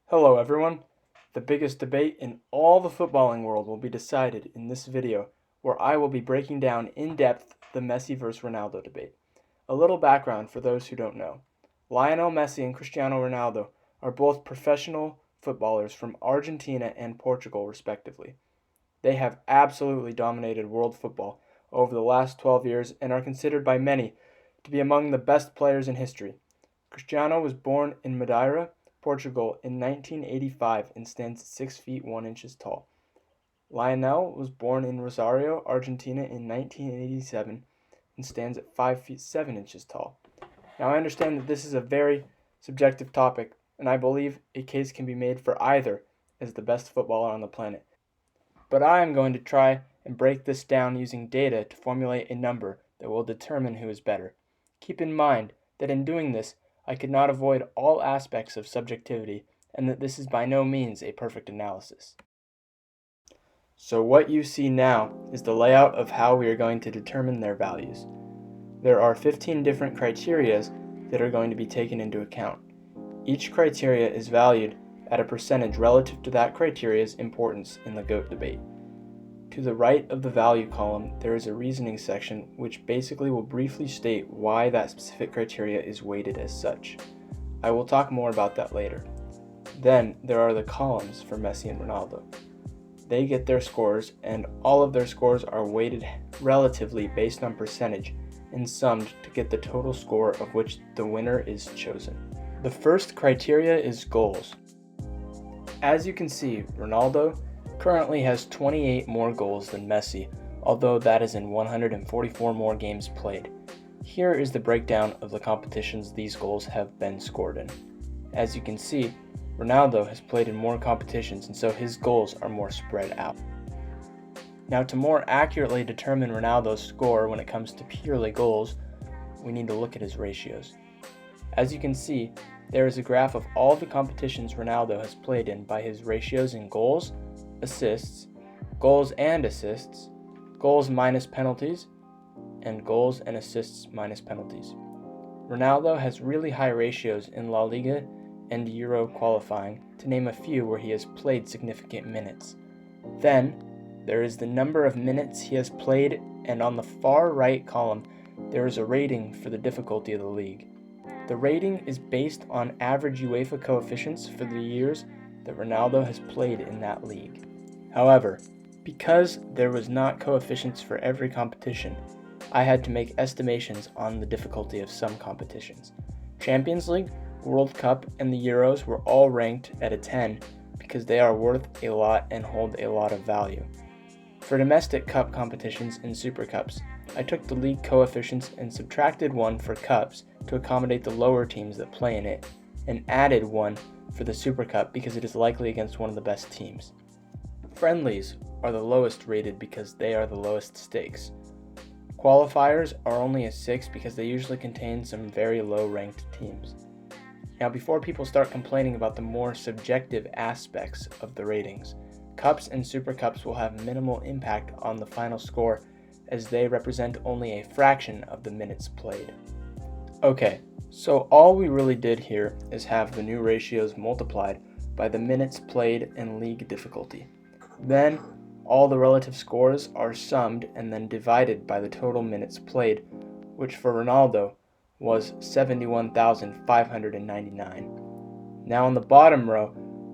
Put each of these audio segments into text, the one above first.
Hello everyone! The biggest debate in all the footballing world will be decided in this video, where I will be breaking down in depth the Messi vs Ronaldo debate. A little background for those who don't know. Lionel Messi and Cristiano Ronaldo are both professional footballers from Argentina and Portugal respectively. They have absolutely dominated world football over the last 12 years and are considered by many to be among the best players in history. Cristiano was born in Madeira, Portugal in 1985 and stands at 6 feet 1 inches tall. Lionel was born in Rosario, Argentina in 1987 and stands at 5 feet 7 inches tall. Now I understand that this is a very subjective topic, and I believe a case can be made for either as the best footballer on the planet. But I am going to try and break this down using data to formulate a number that will determine who is better. Keep in mind that in doing this, I could not avoid all aspects of subjectivity, and that this is by no means a perfect analysis. So what you see now is the layout of how we are going to determine their values. There are 15 different criteria that are going to be taken into account. Each criteria is valued at a percentage relative to that criteria's importance in the GOAT debate. To the right of the value column, there is a reasoning section which basically will briefly state why that specific criteria is weighted as such. I will talk more about that later. Then there are the columns for Messi and Ronaldo. They get their scores, and all of their scores are weighted relatively based on percentage and summed to get the total score of which the winner is chosen. The first criteria is goals. As you can see, Ronaldo currently has 28 more goals than Messi, although that is in 144 more games played. Here is the breakdown of the competitions these goals have been scored in. As you can see, Ronaldo has played in more competitions, and so his goals are more spread out. Now, to more accurately determine Ronaldo's score when it comes to purely goals, we need to look at his ratios. As you can see, there is a graph of all the competitions Ronaldo has played in by his ratios in goals, assists, goals and assists, goals minus penalties, and goals and assists minus penalties. Ronaldo has really high ratios in La Liga and Euro qualifying, to name a few where he has played significant minutes. Then, there is the number of minutes he has played, and on the far right column, there is a rating for the difficulty of the league. The rating is based on average UEFA coefficients for the years that Ronaldo has played in that league. However, because there was not coefficients for every competition, I had to make estimations on the difficulty of some competitions. Champions League, World Cup, and the Euros were all ranked at a 10 because they are worth a lot and hold a lot of value. For domestic cup competitions and Super Cups, I took the league coefficients and subtracted one for cups to accommodate the lower teams that play in it, and added one for the Super Cup because it is likely against one of the best teams. Friendlies are the lowest rated because they are the lowest stakes. Qualifiers are only a 6 because they usually contain some very low ranked teams. Now, before people start complaining about the more subjective aspects of the ratings, Cups and Super Cups will have minimal impact on the final score as they represent only a fraction of the minutes played. Okay, so all we really did here is have the new ratios multiplied by the minutes played and league difficulty. Then, all the relative scores are summed and then divided by the total minutes played, which for Ronaldo was 71,599. Now on the bottom row,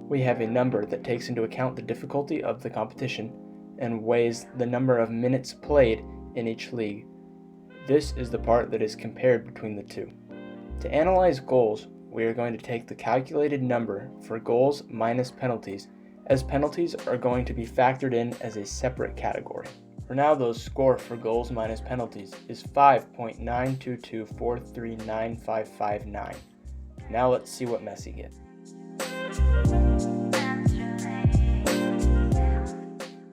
we have a number that takes into account the difficulty of the competition and weighs the number of minutes played in each league. This is the part that is compared between the two. To analyze goals, we are going to take the calculated number for goals minus penalties, as penalties are going to be factored in as a separate category. Ronaldo's score for goals minus penalties is 5.922439559. Now let's see what Messi gets.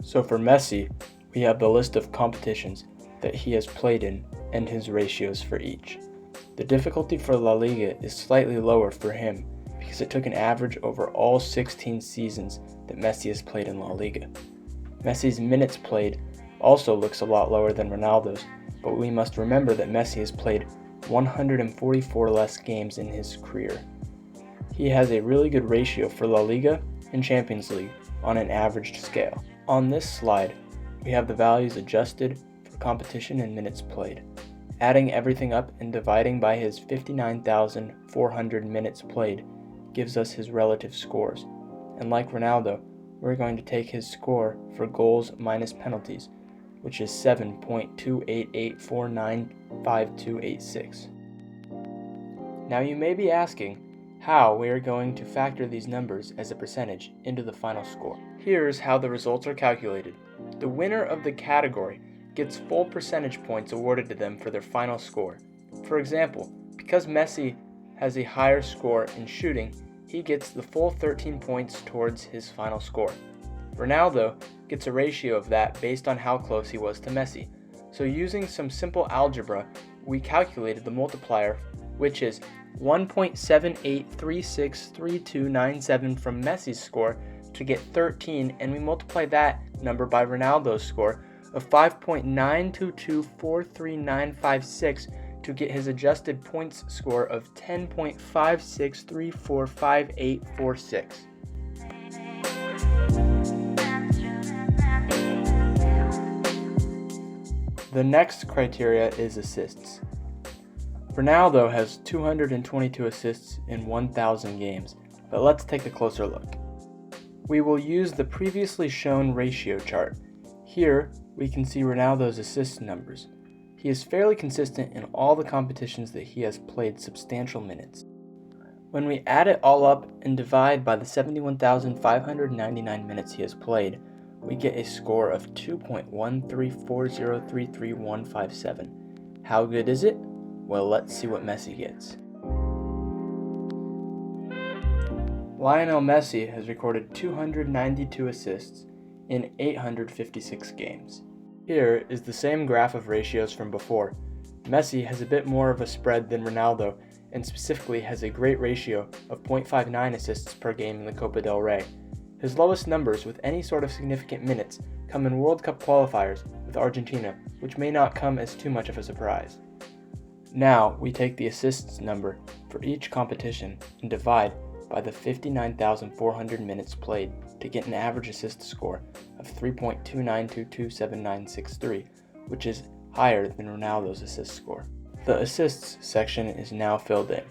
So for Messi, we have the list of competitions that he has played in and his ratios for each. The difficulty for La Liga is slightly lower for him because it took an average over all 16 seasons that Messi has played in La Liga. Messi's minutes played also looks a lot lower than Ronaldo's, but we must remember that Messi has played 144 less games in his career. He has a really good ratio for La Liga and Champions League on an averaged scale. On this slide, we have the values adjusted for competition and minutes played. Adding everything up and dividing by his 59,400 minutes played gives us his relative scores. And like Ronaldo, we're going to take his score for goals minus penalties, which is 7.28849526. Now you may be asking how we are going to factor these numbers as a percentage into the final score. Here's how the results are calculated. The winner of the category gets full percentage points awarded to them for their final score. For example, because Messi has a higher score in shooting, he gets the full 13 points towards his final score. Ronaldo gets a ratio of that based on how close he was to Messi. So using some simple algebra, we calculated the multiplier, which is 1.78363297 from Messi's score to get 13, and we multiply that number by Ronaldo's score of 5.9224396 to get his adjusted points score of 10.56345846. The next criteria is assists. Ronaldo has 222 assists in 1,000 games, but let's take a closer look. We will use the previously shown ratio chart. Here, we can see Ronaldo's assist numbers. He is fairly consistent in all the competitions that he has played substantial minutes. When we add it all up and divide by the 71,599 minutes he has played, we get a score of 2.134033157. How good is it? Well, let's see what Messi gets. Lionel Messi has recorded 292 assists in 856 games. Here is the same graph of ratios from before. Messi has a bit more of a spread than Ronaldo, and specifically has a great ratio of 0.59 assists per game in the Copa del Rey. His lowest numbers with any sort of significant minutes come in World Cup qualifiers with Argentina, which may not come as too much of a surprise. Now we take the assists number for each competition and divide by the 59,400 minutes played to get an average assist score of 3.29227963, which is higher than Ronaldo's assist score. The assists section is now filled in.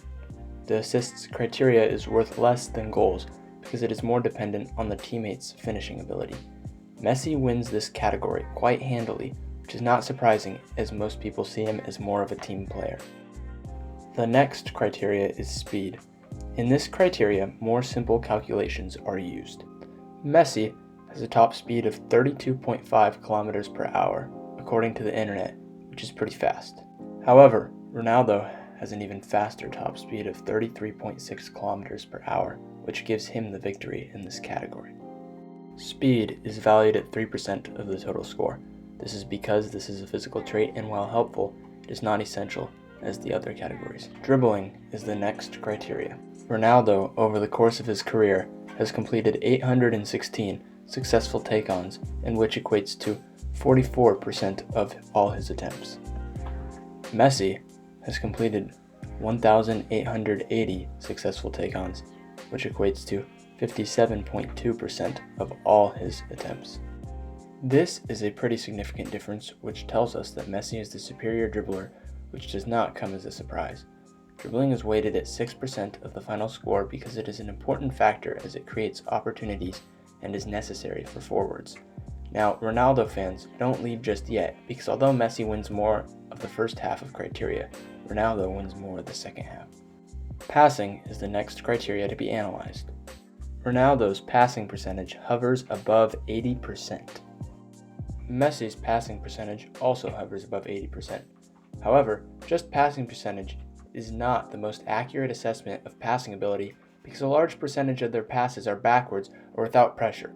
The assists criteria is worth less than goals because it is more dependent on the teammate's finishing ability. Messi wins this category quite handily, which is not surprising as most people see him as more of a team player. The next criteria is speed. In this criteria, more simple calculations are used. Messi has a top speed of 32.5 kilometers per hour, according to the internet, which is pretty fast. However, Ronaldo has an even faster top speed of 33.6 kilometers per hour, which gives him the victory in this category. Speed is valued at 3% of the total score. This is because this is a physical trait, and while helpful, it is not essential as the other categories. Dribbling is the next criteria. Ronaldo, over the course of his career, has completed 816 successful take-ons, and which equates to 44% of all his attempts. Messi has completed 1,880 successful take-ons, which equates to 57.2% of all his attempts. This is a pretty significant difference, which tells us that Messi is the superior dribbler, which does not come as a surprise. Dribbling is weighted at 6% of the final score because it is an important factor as it creates opportunities and is necessary for forwards. Now, Ronaldo fans, don't leave just yet, because although Messi wins more of the first half of criteria, Ronaldo wins more of the second half. Passing is the next criteria to be analyzed. Ronaldo's passing percentage hovers above 80%. Messi's passing percentage also hovers above 80%. However, just passing percentage is not the most accurate assessment of passing ability because a large percentage of their passes are backwards or without pressure.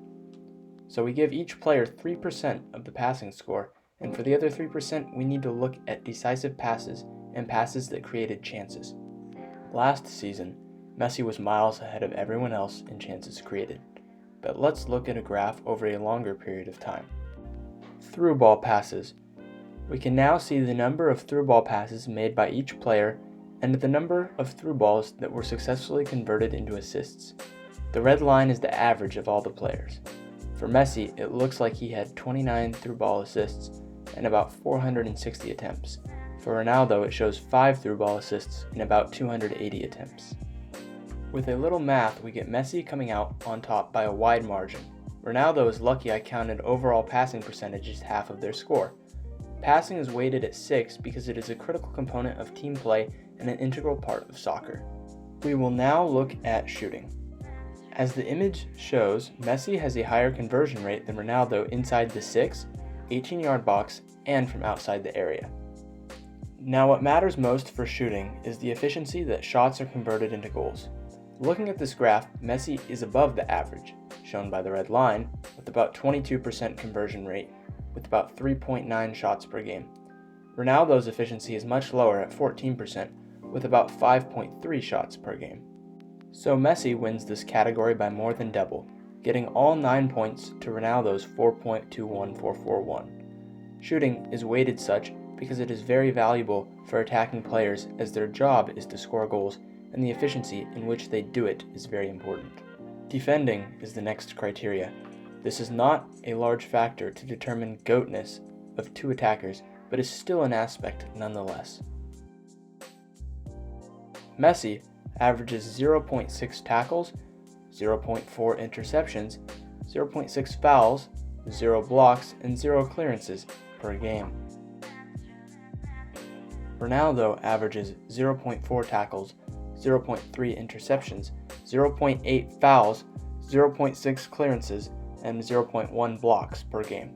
So we give each player 3% of the passing score, and for the other 3% we need to look at decisive passes and passes that created chances. Last season, Messi was miles ahead of everyone else in chances created, but let's look at a graph over a longer period of time. Through ball passes. We can now see the number of through ball passes made by each player and the number of through balls that were successfully converted into assists. The red line is the average of all the players. For Messi, it looks like he had 29 through ball assists and about 460 attempts. For Ronaldo, it shows 5 through ball assists in about 280 attempts. With a little math, we get Messi coming out on top by a wide margin. Ronaldo is lucky I counted overall passing percentage as half of their score. Passing is weighted at 6 because it is a critical component of team play and an integral part of soccer. We will now look at shooting. As the image shows, Messi has a higher conversion rate than Ronaldo inside the 6, 18-yard box, and from outside the area. Now what matters most for shooting is the efficiency that shots are converted into goals. Looking at this graph, Messi is above the average, shown by the red line, with about 22% conversion rate, with about 3.9 shots per game. Ronaldo's efficiency is much lower at 14%, with about 5.3 shots per game. So Messi wins this category by more than double, getting all 9 points to Ronaldo's 4.21441. Shooting is weighted such because it is very valuable for attacking players, as their job is to score goals, and the efficiency in which they do it is very important. Defending is the next criteria. This is not a large factor to determine GOATness of two attackers, but is still an aspect nonetheless. Messi averages 0.6 tackles, 0.4 interceptions, 0.6 fouls, 0 blocks, and 0 clearances per game. Ronaldo averages 0.4 tackles, 0.3 interceptions, 0.8 fouls, 0.6 clearances, and 0.1 blocks per game.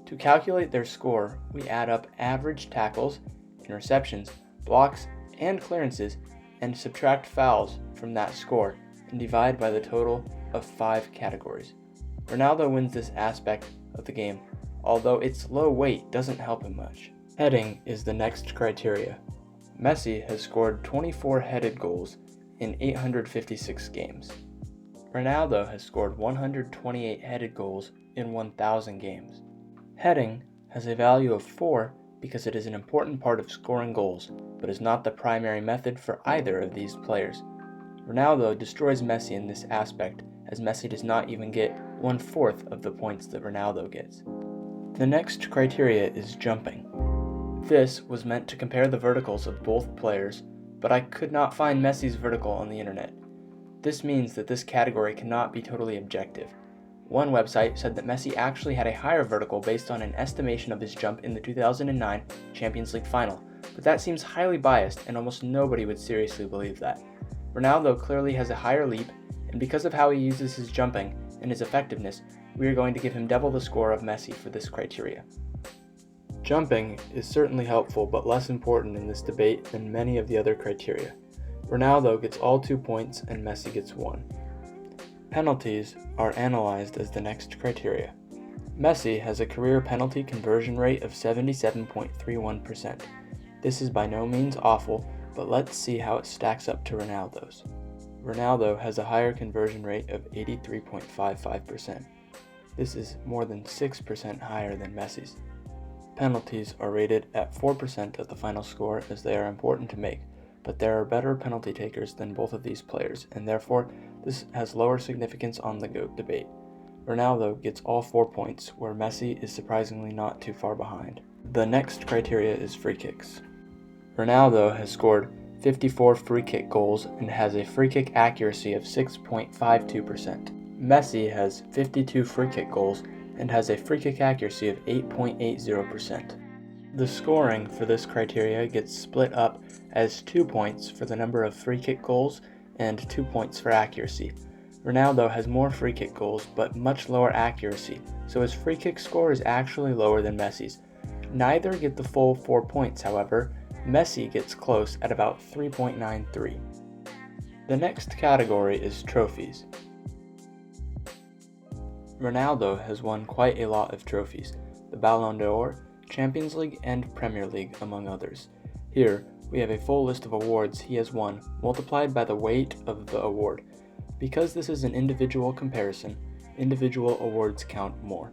To calculate their score, we add up average tackles, interceptions, blocks, and clearances, and subtract fouls from that score and divide by the total of 5 categories. Ronaldo wins this aspect of the game, although its low weight doesn't help him much. Heading is the next criteria. Messi has scored 24 headed goals in 856 games. Ronaldo has scored 128 headed goals in 1,000 games. Heading has a value of 4 because it is an important part of scoring goals, but is not the primary method for either of these players. Ronaldo destroys Messi in this aspect, as Messi does not even get 1/4 of the points that Ronaldo gets. The next criteria is jumping. This was meant to compare the verticals of both players, but I could not find Messi's vertical on the internet. This means that this category cannot be totally objective. One website said that Messi actually had a higher vertical based on an estimation of his jump in the 2009 Champions League final, but that seems highly biased and almost nobody would seriously believe that. Ronaldo clearly has a higher leap, and because of how he uses his jumping and his effectiveness, we are going to give him double the score of Messi for this criteria. Jumping is certainly helpful but less important in this debate than many of the other criteria. Ronaldo gets all 2 points and Messi gets 1. Penalties are analyzed as the next criteria. Messi has a career penalty conversion rate of 77.31%. This is by no means awful, but let's see how it stacks up to Ronaldo's. Ronaldo has a higher conversion rate of 83.55%. This is more than 6% higher than Messi's. Penalties are rated at 4% of the final score as they are important to make, but there are better penalty takers than both of these players, and therefore this has lower significance on the GOAT debate. Ronaldo gets all 4 points, where Messi is surprisingly not too far behind. The next criteria is free kicks. Ronaldo has scored 54 free kick goals and has a free kick accuracy of 6.52%. Messi has 52 free kick goals and has a free kick accuracy of 8.80%. The scoring for this criteria gets split up as 2 points for the number of free kick goals and 2 points for accuracy. Ronaldo has more free kick goals but much lower accuracy, so his free kick score is actually lower than Messi's. Neither get the full 4 points, however. Messi gets close at about 3.93. The next category is trophies. Ronaldo has won quite a lot of trophies, the Ballon d'Or, Champions League, and Premier League, among others. Here, we have a full list of awards he has won, multiplied by the weight of the award. Because this is an individual comparison, individual awards count more.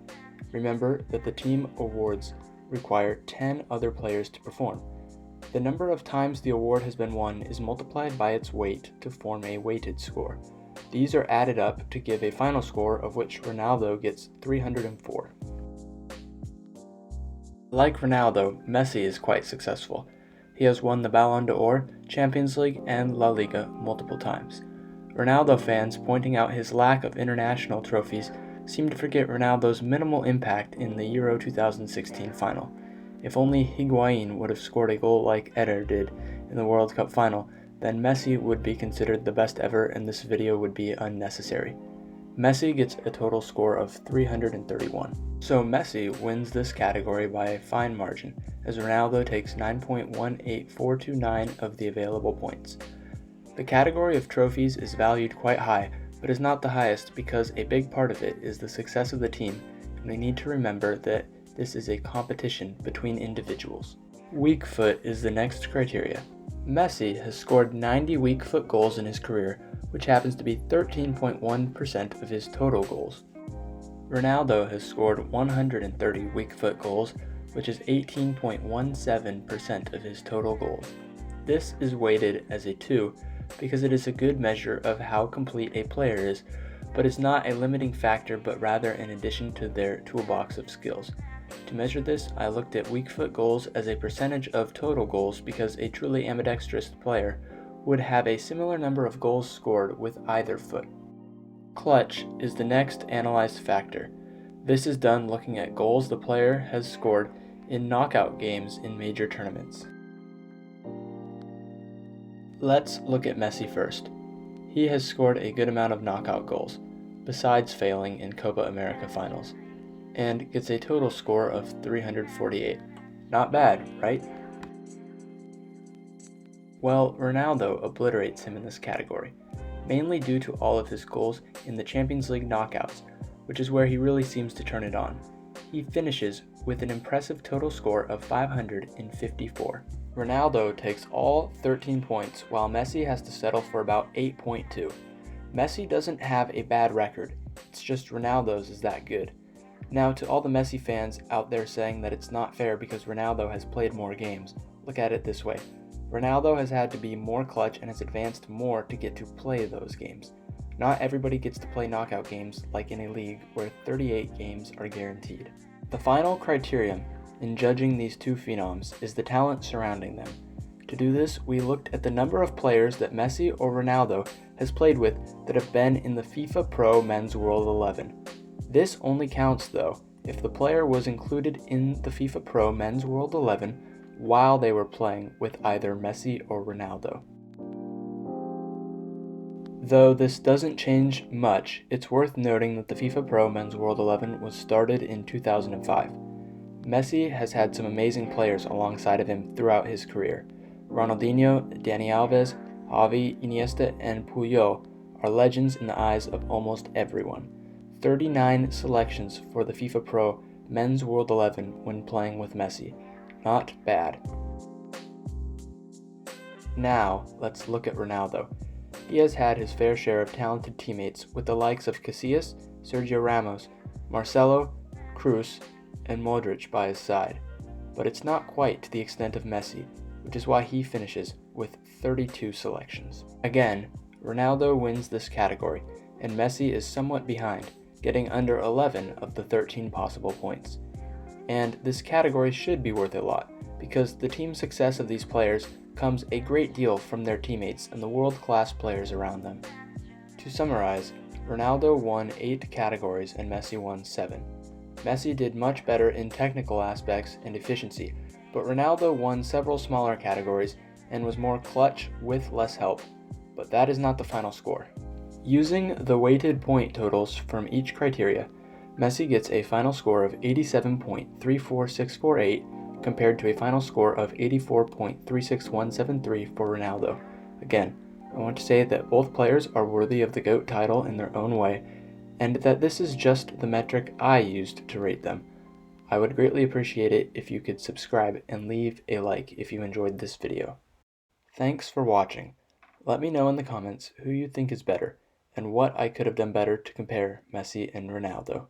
Remember that the team awards require 10 other players to perform. The number of times the award has been won is multiplied by its weight to form a weighted score. These are added up to give a final score of which Ronaldo gets 304. Like Ronaldo, Messi is quite successful. He has won the Ballon d'Or, Champions League, and La Liga multiple times. Ronaldo fans pointing out his lack of international trophies seem to forget Ronaldo's minimal impact in the Euro 2016 final. If only Higuain would have scored a goal like Eder did in the World Cup final, then Messi would be considered the best ever and this video would be unnecessary. Messi gets a total score of 331. So Messi wins this category by a fine margin, as Ronaldo takes 9.18429 of the available points. The category of trophies is valued quite high, but is not the highest because a big part of it is the success of the team, and we need to remember that this is a competition between individuals. Weak foot is the next criteria. Messi has scored 90 weak foot goals in his career, which happens to be 13.1% of his total goals. Ronaldo has scored 130 weak foot goals, which is 18.17% of his total goals. This is weighted as a 2 because it is a good measure of how complete a player is, but is not a limiting factor but rather an addition to their toolbox of skills. To measure this, I looked at weak foot goals as a percentage of total goals because a truly ambidextrous player would have a similar number of goals scored with either foot. Clutch is the next analyzed factor. This is done looking at goals the player has scored in knockout games in major tournaments. Let's look at Messi first. He has scored a good amount of knockout goals, besides failing in Copa America finals, and gets a total score of 348. Not bad, right? Well, Ronaldo obliterates him in this category, mainly due to all of his goals in the Champions League knockouts, which is where he really seems to turn it on. He finishes with an impressive total score of 554. Ronaldo takes all 13 points, while Messi has to settle for about 8.2. Messi doesn't have a bad record, it's just Ronaldo's is that good. Now, to all the Messi fans out there saying that it's not fair because Ronaldo has played more games, look at it this way. Ronaldo has had to be more clutch and has advanced more to get to play those games. Not everybody gets to play knockout games like in a league where 38 games are guaranteed. The final criterion in judging these two phenoms is the talent surrounding them. To do this, we looked at the number of players that Messi or Ronaldo has played with that have been in the FIFA Pro Men's World 11. This only counts, though, if the player was included in the FIFA Pro Men's World 11 while they were playing with either Messi or Ronaldo. Though this doesn't change much, it's worth noting that the FIFA Pro Men's World 11 was started in 2005. Messi has had some amazing players alongside of him throughout his career. Ronaldinho, Dani Alves, Xavi, Iniesta, and Puyol are legends in the eyes of almost everyone. 39 selections for the FIFA Pro Men's World 11 when playing with Messi. Not bad. Now, let's look at Ronaldo. He has had his fair share of talented teammates with the likes of Casillas, Sergio Ramos, Marcelo, Kroos, and Modric by his side. But it's not quite to the extent of Messi, which is why he finishes with 32 selections. Again, Ronaldo wins this category, and Messi is somewhat behind, getting under 11 of the 13 possible points. And this category should be worth a lot, because the team success of these players comes a great deal from their teammates and the world-class players around them. To summarize, Ronaldo won 8 categories and Messi won 7. Messi did much better in technical aspects and efficiency, but Ronaldo won several smaller categories and was more clutch with less help, but that is not the final score. Using the weighted point totals from each criteria, Messi gets a final score of 87.34648 compared to a final score of 84.36173 for Ronaldo. Again, I want to say that both players are worthy of the GOAT title in their own way, and that this is just the metric I used to rate them. I would greatly appreciate it if you could subscribe and leave a like if you enjoyed this video. Thanks for watching. Let me know in the comments who you think is better, and what I could have done better to compare Messi and Ronaldo.